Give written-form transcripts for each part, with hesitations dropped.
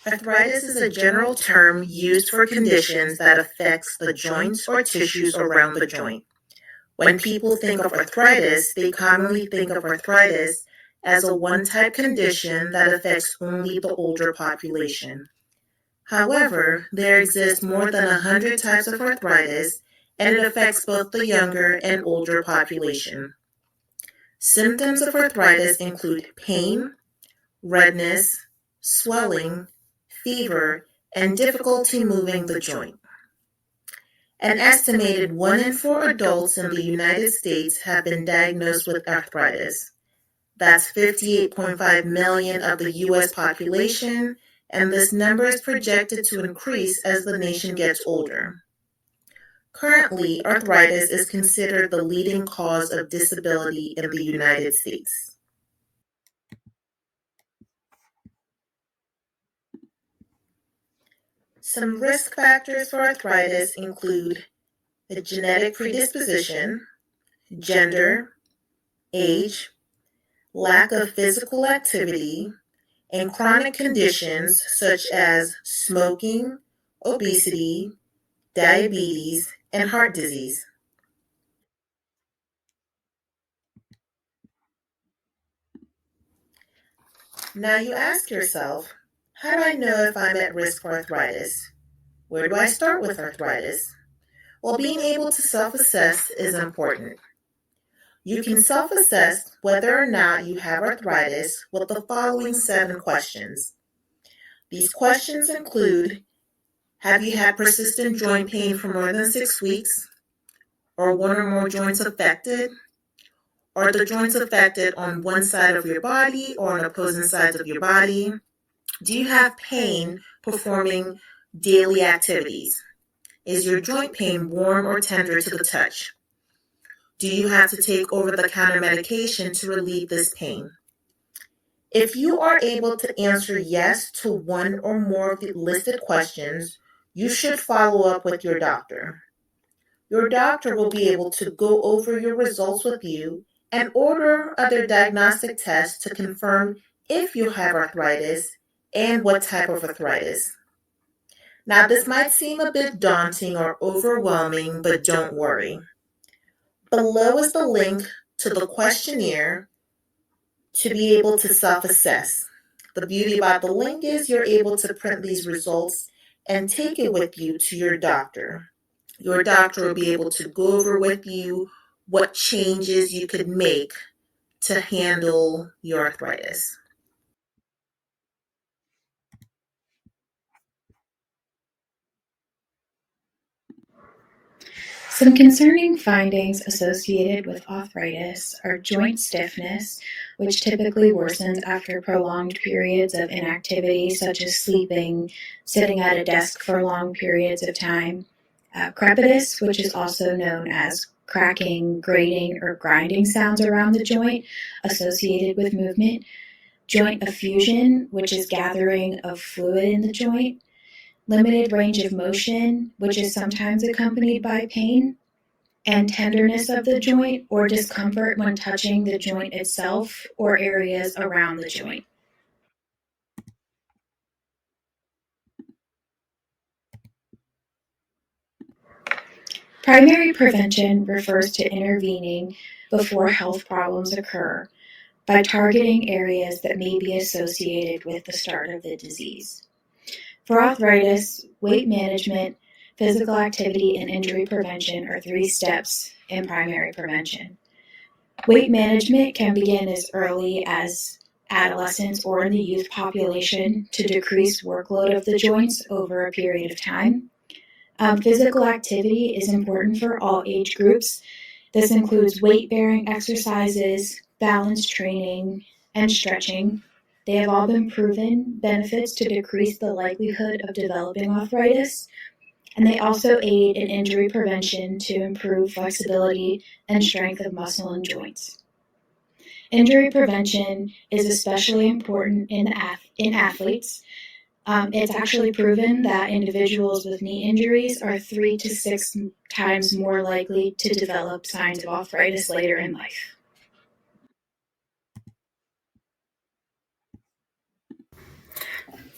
Arthritis is a general term used for conditions that affects the joints or tissues around the joint. When people think of arthritis, they commonly think of arthritis as a one-type condition that affects only the older population. However, there exist more than 100 types of arthritis, and it affects both the younger and older population. Symptoms of arthritis include pain, redness, swelling, fever, and difficulty moving the joint. An estimated 1 in 4 adults in the United States have been diagnosed with arthritis. That's 58.5 million of the U.S. population, and this number is projected to increase as the nation gets older. Currently, arthritis is considered the leading cause of disability in the United States. Some risk factors for arthritis include the genetic predisposition, gender, age, lack of physical activity, and chronic conditions such as smoking, obesity, diabetes, and heart disease. Now you ask yourself, how do I know if I'm at risk for arthritis? Where do I start with arthritis? Well, being able to self-assess is important. You can self-assess whether or not you have arthritis with the following 7 questions. These questions include, have you had persistent joint pain for more than 6 weeks? Or one or more joints affected? Are the joints affected on one side of your body or on opposing sides of your body? Do you have pain performing daily activities? Is your joint pain warm or tender to the touch? Do you have to take over-the-counter medication to relieve this pain? If you are able to answer yes to one or more of the listed questions, you should follow up with your doctor. Your doctor will be able to go over your results with you and order other diagnostic tests to confirm if you have arthritis and what type of arthritis. Now, this might seem a bit daunting or overwhelming, but don't worry. Below is the link to the questionnaire to be able to self-assess. The beauty about the link is you're able to print these results and take it with you to your doctor. Your doctor will be able to go over with you what changes you could make to handle your arthritis. Some concerning findings associated with arthritis are joint stiffness, which typically worsens after prolonged periods of inactivity, such as sleeping, sitting at a desk for long periods of time, crepitus, which is also known as cracking, grating, or grinding sounds around the joint associated with movement, joint effusion, which is gathering of fluid in the joint, limited range of motion, which is sometimes accompanied by pain, and tenderness of the joint or discomfort when touching the joint itself or areas around the joint. Primary prevention refers to intervening before health problems occur by targeting areas that may be associated with the start of the disease. For arthritis, weight management, physical activity, and injury prevention are 3 steps in primary prevention. Weight management can begin as early as adolescents or in the youth population to decrease workload of the joints over a period of time. Physical activity is important for all age groups. This includes weight-bearing exercises, balance training, and stretching. They have all been proven benefits to decrease the likelihood of developing arthritis, and they also aid in injury prevention to improve flexibility and strength of muscle and joints. Injury prevention is especially important in athletes. It's actually proven that individuals with knee injuries are 3 to 6 times more likely to develop signs of arthritis later in life.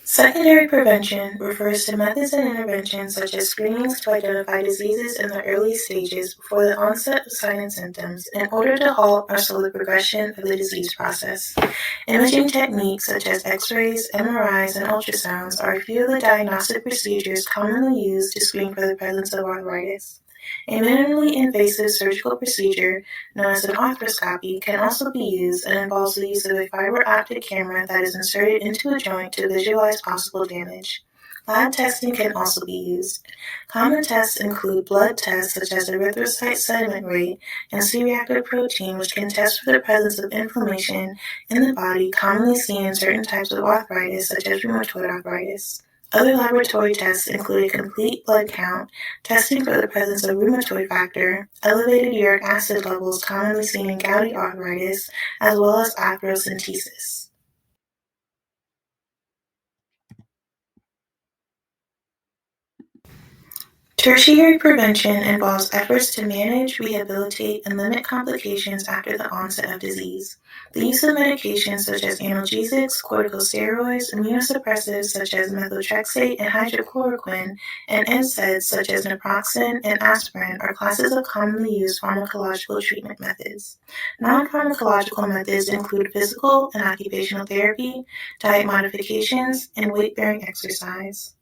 Secondary prevention refers to methods and interventions such as screenings to identify diseases in the early stages before the onset of signs and symptoms in order to halt or slow the progression of the disease process. Imaging techniques such as X-rays, MRIs, and ultrasounds are a few of the diagnostic procedures commonly used to screen for the presence of arthritis. A minimally invasive surgical procedure, known as an arthroscopy, can also be used and involves the use of a fiber optic camera that is inserted into a joint to visualize possible damage. Lab testing can also be used. Common tests include blood tests such as erythrocyte sediment rate and C-reactive protein, which can test for the presence of inflammation in the body commonly seen in certain types of arthritis, such as rheumatoid arthritis. Other laboratory tests include a complete blood count, testing for the presence of rheumatoid factor, elevated uric acid levels commonly seen in gouty arthritis, as well as arthrocentesis. Tertiary prevention involves efforts to manage, rehabilitate, and limit complications after the onset of disease. The use of medications such as analgesics, corticosteroids, immunosuppressives such as methotrexate and hydrochloroquine, and NSAIDs such as naproxen and aspirin are classes of commonly used pharmacological treatment methods. Non-pharmacological methods include physical and occupational therapy, diet modifications, and weight-bearing exercise.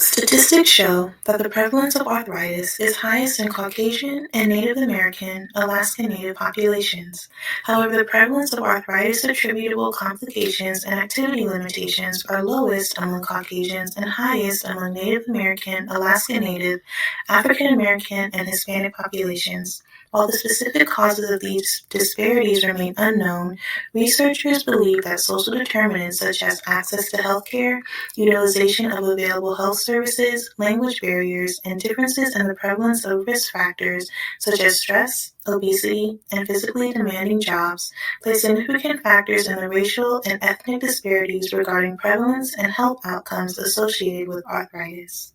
Statistics show that the prevalence of arthritis is highest in Caucasian and Native American Alaska Native populations. However, the prevalence of arthritis attributable complications and activity limitations are lowest among Caucasians and highest among Native American, Alaska Native, African American, and Hispanic populations. While the specific causes of these disparities remain unknown, researchers believe that social determinants such as access to healthcare, utilization of available health services, language barriers, and differences in the prevalence of risk factors such as stress, obesity, and physically demanding jobs play significant factors in the racial and ethnic disparities regarding prevalence and health outcomes associated with arthritis.